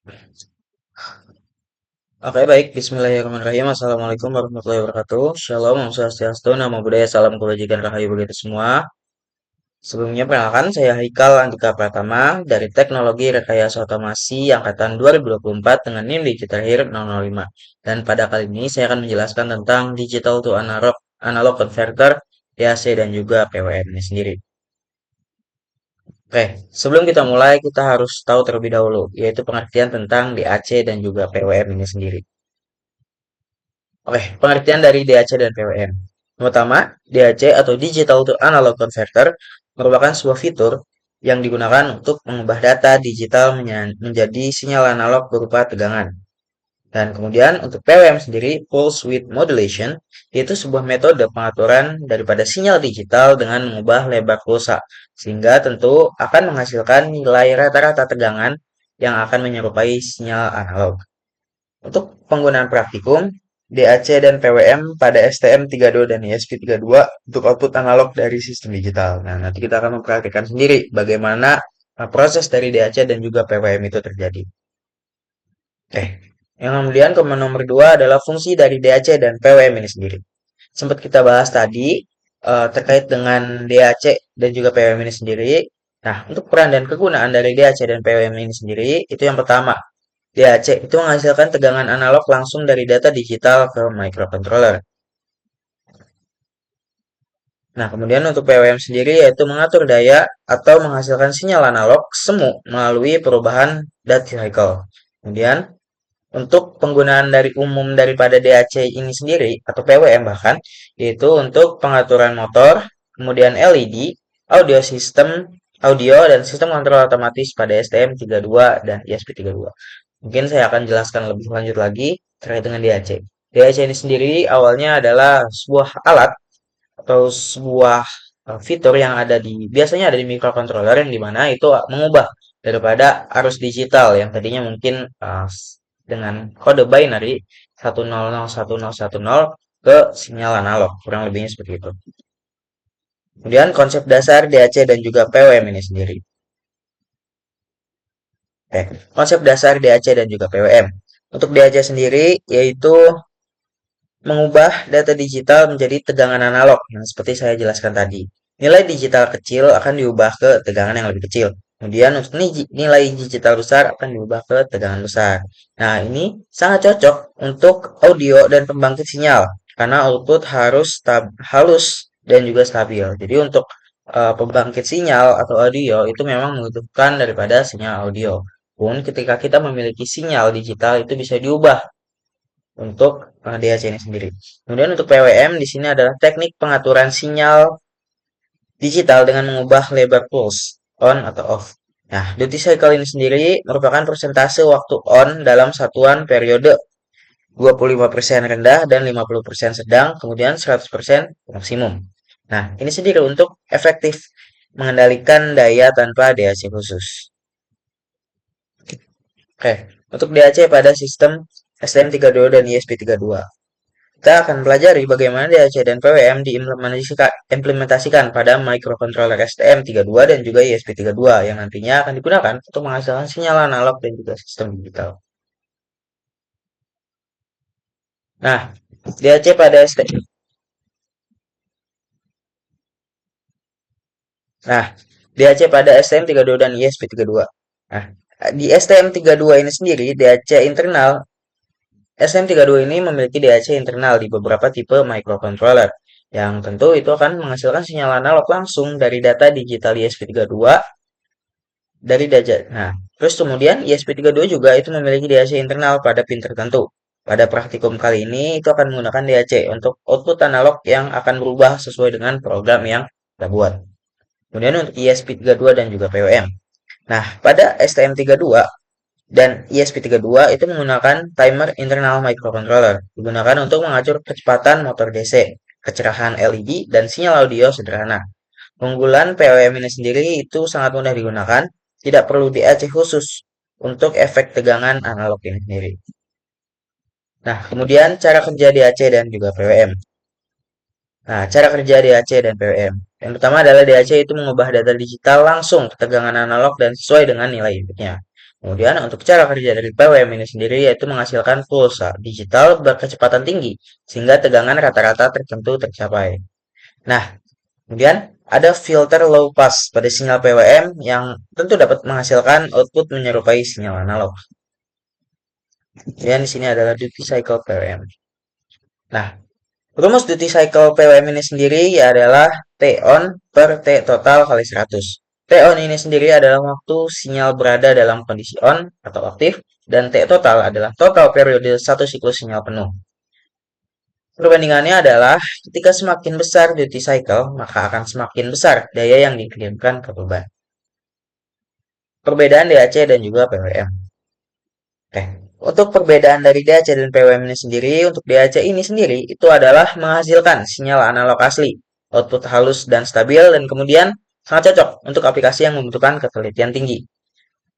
Oke, baik. Bismillahirrahmanirrahim. Assalamualaikum warahmatullahi wabarakatuh. Shalom, Om Swastiastu, Namo Buddhaya, Salam Kebajikan Rahayu bagi kita semua. Sebelumnya, perkenalkan, saya Haikal Andika Pratama dari Teknologi Rekayasa Otomasi Angkatan 2024 dengan NIM Digitahir 005. Dan pada kali ini, saya akan menjelaskan tentang Digital to Analog Converter, DAC, dan juga PWM ini sendiri. Oke, sebelum kita mulai, kita harus tahu terlebih dahulu, yaitu pengertian tentang DAC dan juga PWM ini sendiri. Oke, pengertian dari DAC dan PWM. Yang pertama, DAC atau Digital to Analog Converter merupakan sebuah fitur yang digunakan untuk mengubah data digital menjadi sinyal analog berupa tegangan. Dan kemudian untuk PWM sendiri, Pulse Width Modulation, yaitu sebuah metode pengaturan daripada sinyal digital dengan mengubah lebar pulsa, sehingga tentu akan menghasilkan nilai rata-rata tegangan yang akan menyerupai sinyal analog. Untuk penggunaan praktikum, DAC dan PWM pada STM32 dan ESP32 untuk output analog dari sistem digital. Nah, nanti kita akan mempraktikkan sendiri bagaimana proses dari DAC dan juga PWM itu terjadi. Oke, yang kemudian komen nomor 2 adalah fungsi dari DAC dan PWM ini sendiri. Sempat kita bahas tadi terkait dengan DAC dan juga PWM ini sendiri. Nah, untuk peran dan kegunaan dari DAC dan PWM ini sendiri, itu yang pertama, DAC itu menghasilkan tegangan analog langsung dari data digital ke microcontroller. Nah, kemudian untuk PWM sendiri yaitu mengatur daya atau menghasilkan sinyal analog semu melalui perubahan data cycle. Kemudian untuk penggunaan dari umum daripada DAC ini sendiri atau PWM bahkan yaitu untuk pengaturan motor, kemudian LED, audio sistem, audio dan sistem kontrol otomatis pada STM32 dan ESP32. Mungkin saya akan jelaskan lebih lanjut lagi terkait dengan DAC. DAC ini sendiri awalnya adalah sebuah alat atau sebuah fitur yang ada biasanya ada di microcontroller yang dimana itu mengubah daripada arus digital yang tadinya mungkin dengan kode binary 1001010 ke sinyal analog, kurang lebihnya seperti itu. Kemudian konsep dasar DAC dan juga PWM ini sendiri. Oke, konsep dasar DAC dan juga PWM. Untuk DAC sendiri yaitu mengubah data digital menjadi tegangan analog yang seperti saya jelaskan tadi. Nilai digital kecil akan diubah ke tegangan yang lebih kecil. Kemudian untuk nilai digital besar akan diubah ke tegangan besar. Nah, ini sangat cocok untuk audio dan pembangkit sinyal karena output harus halus dan juga stabil. Jadi untuk pembangkit sinyal atau audio itu memang membutuhkan daripada sinyal audio. Pun ketika kita memiliki sinyal digital itu bisa diubah untuk DAC ini sendiri. Kemudian untuk PWM di sini adalah teknik pengaturan sinyal digital dengan mengubah lebar pulse on atau off. Nah, duty cycle ini sendiri merupakan persentase waktu on dalam satuan periode 25% rendah dan 50% sedang, kemudian 100% maksimum. Nah, ini sendiri untuk efektif mengendalikan daya tanpa DAC khusus. Oke, untuk DAC pada sistem STM32 dan ESP32. Kita akan pelajari bagaimana DAC dan PWM diimplementasikan pada microcontroller STM32 dan juga ESP32 yang nantinya akan digunakan untuk menghasilkan sinyal analog dan juga sistem digital. Nah, DAC pada STM. Nah, DAC pada STM32 dan ESP32. Nah, di STM32 ini sendiri, DAC internal STM32 ini memiliki DAC internal di beberapa tipe microcontroller yang tentu itu akan menghasilkan sinyal analog langsung dari data digital ESP32 dari data. Nah, terus kemudian ESP32 juga itu memiliki DAC internal pada pin tertentu. Pada praktikum kali ini itu akan menggunakan DAC untuk output analog yang akan berubah sesuai dengan program yang kita buat. Kemudian untuk ESP32 dan juga PWM. Nah, pada STM32 dan ESP32 itu menggunakan timer internal microcontroller. Digunakan untuk mengatur kecepatan motor DC, kecerahan LED, dan sinyal audio sederhana. Keunggulan PWM ini sendiri itu sangat mudah digunakan, tidak perlu DAC khusus untuk efek tegangan analog ini sendiri. Nah, kemudian cara kerja DAC dan juga PWM. Nah, cara kerja DAC dan PWM. Yang pertama adalah DAC itu mengubah data digital langsung ke tegangan analog dan sesuai dengan nilai inputnya. Kemudian untuk cara kerja dari PWM ini sendiri yaitu menghasilkan pulsa digital berkecepatan tinggi sehingga tegangan rata-rata tertentu tercapai. Nah, kemudian ada filter low pass pada sinyal PWM yang tentu dapat menghasilkan output menyerupai sinyal analog. Kemudian di sini adalah duty cycle PWM. Nah, rumus duty cycle PWM ini sendiri adalah T on per T total kali 100. T on ini sendiri adalah waktu sinyal berada dalam kondisi on atau aktif, dan T total adalah total periode satu siklus sinyal penuh. Perbandingannya adalah ketika semakin besar duty cycle, maka akan semakin besar daya yang dikirimkan ke beban. Perbedaan DAC dan juga PWM. Oke, untuk perbedaan dari DAC dan PWM ini sendiri, untuk DAC ini sendiri itu adalah menghasilkan sinyal analog asli, output halus dan stabil, dan kemudian sangat cocok untuk aplikasi yang membutuhkan ketelitian tinggi.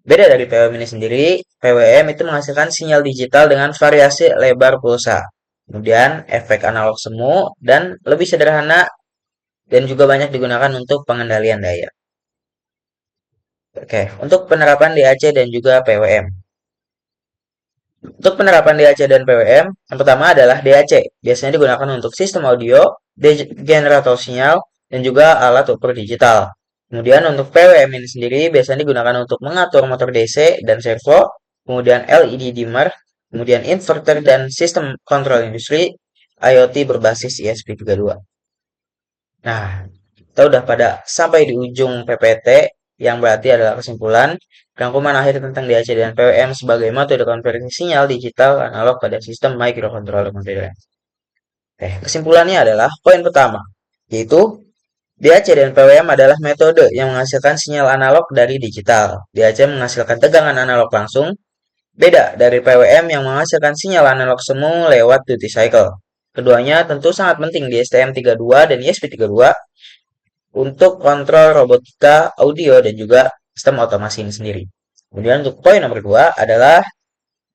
Beda dari PWM ini sendiri, PWM itu menghasilkan sinyal digital dengan variasi lebar pulsa, kemudian efek analog semu, dan lebih sederhana dan juga banyak digunakan untuk pengendalian daya. Oke, untuk penerapan DAC dan juga PWM. Untuk penerapan DAC dan PWM, yang pertama adalah DAC. Biasanya digunakan untuk sistem audio, generator sinyal, dan juga alat ukur digital. Kemudian untuk PWM ini sendiri biasanya digunakan untuk mengatur motor DC dan servo, kemudian LED dimmer, kemudian inverter dan sistem kontrol industri, IoT berbasis ESP32. Nah, kita udah pada sampai di ujung PPT, yang berarti adalah kesimpulan rangkuman akhir tentang DAC dan PWM sebagai metode konversi sinyal digital analog pada sistem microcontroller modern. Kesimpulannya adalah poin pertama, yaitu DAC dan PWM adalah metode yang menghasilkan sinyal analog dari digital. DAC menghasilkan tegangan analog langsung, beda dari PWM yang menghasilkan sinyal analog semu lewat duty cycle. Keduanya tentu sangat penting di STM32 dan ESP32 untuk kontrol robotika, audio, dan juga sistem otomasi ini sendiri. Kemudian untuk poin nomor 2 adalah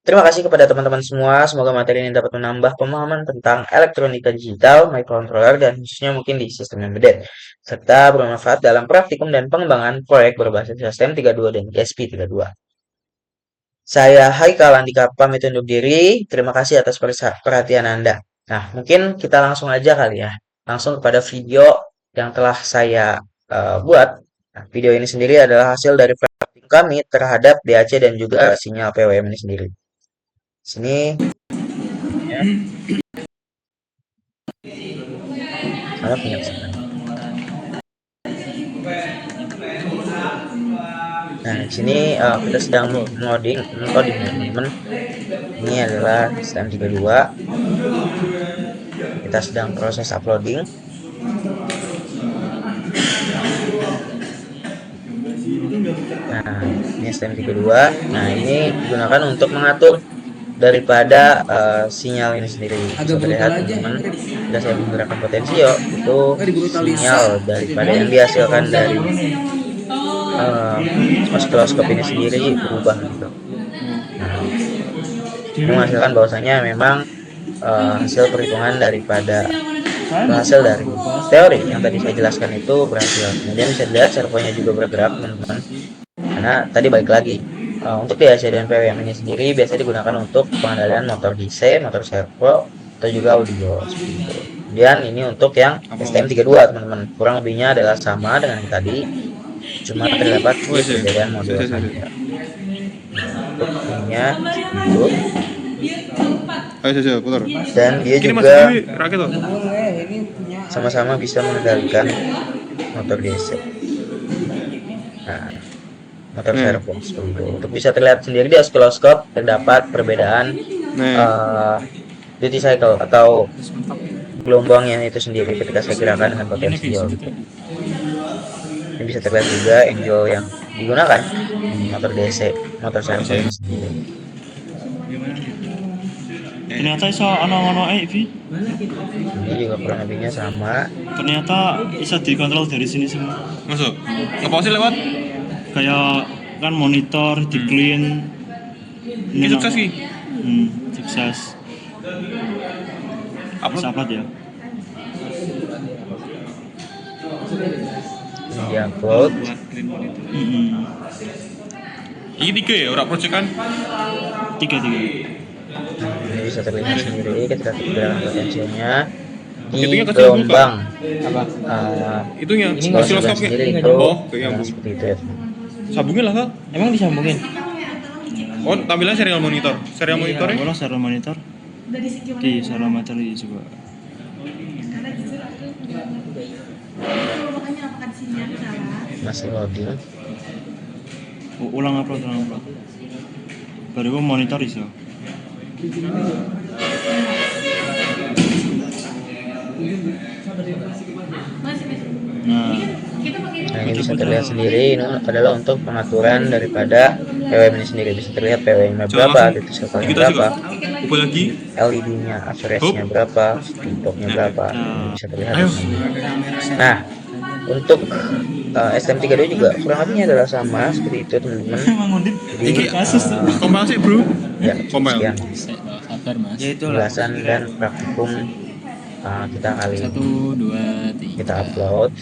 terima kasih kepada teman-teman semua. Semoga materi ini dapat menambah pemahaman tentang elektronika digital, microcontroller, dan khususnya mungkin di sistem embedded, serta bermanfaat dalam praktikum dan pengembangan proyek berbasis STM32 dan ESP32. Saya Haikal Andika pamit undur diri. Terima kasih atas perhatian Anda. Nah, mungkin kita langsung aja kali ya. Langsung kepada video yang telah saya buat. Nah, video ini sendiri adalah hasil dari praktikum kami terhadap DAC dan juga sinyal PWM ini sendiri. Sini ya. Saya menyaksikan. Nah, di sini kita sedang encoding teman-teman. Ini adalah STM32. Kita sedang proses uploading. Nah, ini STM32. Nah, ini digunakan untuk mengatur daripada sinyal ini sendiri. Bisa terlihat teman-teman, jika saya menggerakkan potensio, itu sinyal daripada yang dihasilkan dari oscilloscope ini sendiri berubah gitu. Nah, ini menghasilkan bahwasanya memang hasil perhitungan daripada hasil dari teori yang tadi saya jelaskan itu berhasil. Kemudian bisa dilihat servonya juga bergerak teman-teman, karena tadi balik lagi untuk DAC dan PWM ini sendiri biasanya digunakan untuk pengendalian motor DC, motor servo, atau juga audio seperti itu. Kemudian ini untuk yang STM32 teman-teman, kurang lebihnya adalah sama dengan yang tadi, cuma terdapat perbedaan modul saja. Untuk ininya itu. Dan dia juga sama-sama bisa mengendalikan motor DC. Nah, motor servo seperti itu. Untuk bisa terlihat sendiri di oscilloscope terdapat perbedaan duty cycle atau gelombangnya itu sendiri ketika saya gerakan dengan potensio gitu. Ini bisa terlihat juga angle yang digunakan motor DC, motor servo ini sendiri. Ternyata iso ono Vi. Ini juga kurang lebihnya sama. Ternyata bisa dikontrol dari sini semua. Masuk. Ngeposi lewat kayak kan monitor di clean. Ini sukses sih. Sukses. Apa ya? Ini di upload. Ini 3 ya, ora project kan? 3. Ini bisa terlihat sendiri ketika gerakan potensialnya di Hitungnya kecil juga. gelombang Apa? Itunya, bawah hasil sebelah stopnya. sendiri Ini itu Oh, kayak nyambung. seperti itu ya. Sambungin lah, Kak. Emang disambungin? Oh, tampilan serial monitor. Serial Iya, monitornya bola serial monitor. Dari segi mana? Di serial monitor ini coba. Karena jujur aku nggak ngerti. Makanya apakah di sini aku salah? Masih loading. Ulang upload. Baru monitor iso. Masih. Nah, Kita pakai Nah, ini bisa terlihat sendiri, ini adalah untuk pengaturan daripada PWM ini sendiri. Bisa terlihat PWM-nya Coba berapa, langsung. titik circle-nya Kita berapa, juga. Coba lagi. LED-nya, accuracy-nya berapa, TikTok-nya berapa, ini bisa terlihat. Ayo. Nah, untuk STM32 juga kurang lebihnya adalah sama seperti itu teman-teman. Jadi Kompil sih, Bro. ya Kompil. sekian Sabar mas. ya itulah. penjelasan dan praktikum kita kali ini 1, 2, 3. kita upload.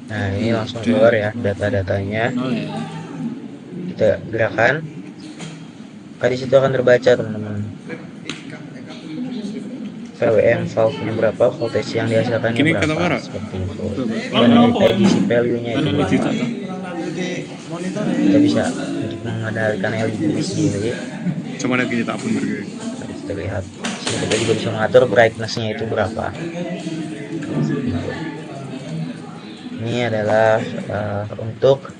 Nah, ini langsung keluar ya data-datanya. Oh ya. Kita gerakan. Di situ akan terbaca teman-teman. VWM valve-nya berapa, voltage yang dihasilkannya Gini kata berapa, Mara. seperti itu. Dan IDC value-nya itu berapa. Kita bisa untuk mengendalikan LED ini sendiri. Cuma lihat kita pun bergerak. Bisa terlihat. Sini kita juga bisa mengatur brightness-nya itu berapa. Ini adalah untuk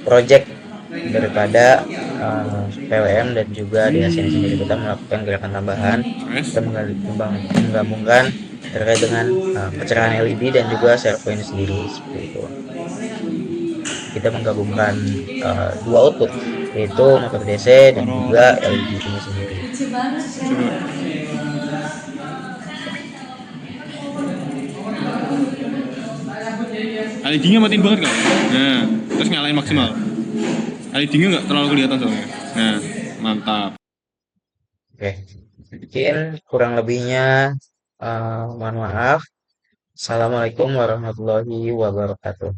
project daripada PWM dan juga di sini sendiri kita melakukan gerakan tambahan. Kita menggabungkan terkait dengan pencerahan LED dan juga servo ini sendiri seperti itu. Kita menggabungkan dua output yaitu motor DC dan juga LED ini sendiri. LED-nya matiin banget kan? Nah, terus nyalain maksimal. LED-nya nggak terlalu kelihatan soalnya. Nah, mantap. Oke, mungkin kurang lebihnya mohon maaf. Assalamualaikum warahmatullahi wabarakatuh.